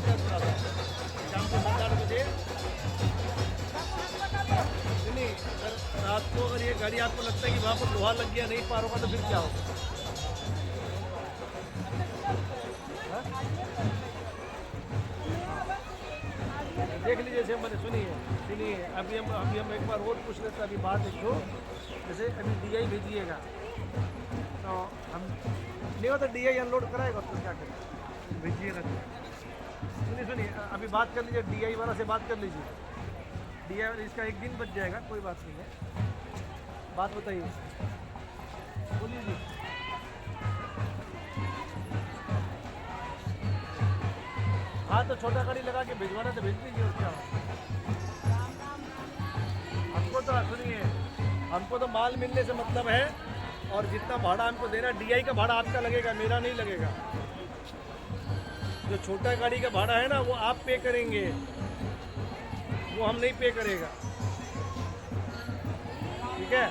करते हैं थोड़ा सा शाम को 7-8 बजे। नहीं, अगर रात को अगर ये गाड़ी आपको लगता है कि वहाँ पर लोहा लग गया नहीं पार होगा तो फिर क्या होगा? देख लीजिए, जैसे मैंने सुनिए अभी हम एक बार और पूछ लेते हैं। अभी बात एक दो, जैसे अभी DI भेजिएगा तो हम नहीं होता DI अनलोड कराएगा तो क्या करें भेजिएगा तो। सुनिए अभी बात कर लीजिए, DI वाला से बात कर लीजिए। DI वाला इसका एक दिन बच जाएगा, कोई बात नहीं है। बात बताइए, बोलिए जी। हाँ तो छोटा गाड़ी लगा के भिजवाना तो भेज दीजिए, और क्या हमको तो सुनिए, हमको तो माल मिलने से मतलब है, और जितना भाड़ा हमको देना, DI का भाड़ा आपका लगेगा, मेरा नहीं लगेगा। जो छोटा गाड़ी का भाड़ा है ना वो आप पे करेंगे, वो हम नहीं पे करेगा, ठीक है?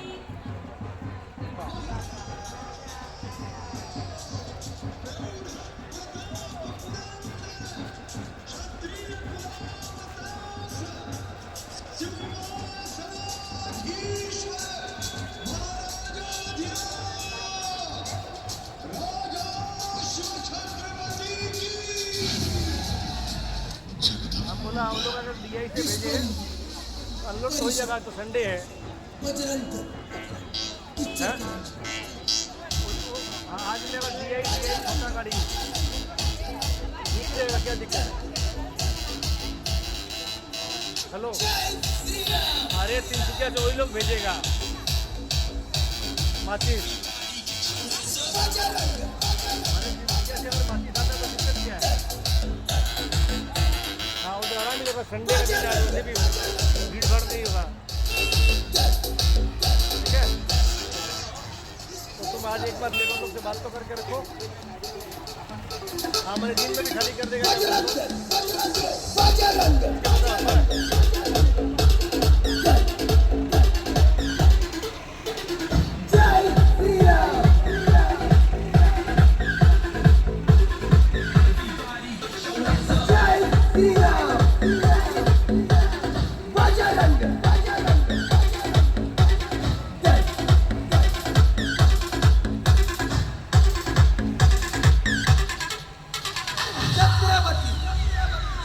बोला हम लोग अगर DI से भेजे तो अनलोड तो हो जाएगा, तो संडे है। आज मेरा DI छोटा गाड़ी निकलेगा, क्या दिक्कत है? हेलो, अरे तिनसुकिया से वही लोग भेजेगा माचिस। अरे तिनसुकिया से अगर माचिस आता तो दिक्कत क्या है? हाँ उधर आराम मिलेगा, संडे का दिन आज उसे भी भीड़ भाड़ नहीं होगा, ठीक है? तो तुम आज एक बार लेबर लोग से बात तो करके रखो। हाँ मैंने दिन में भी खाली कर देगा।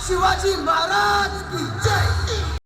शिवाजी महाराज की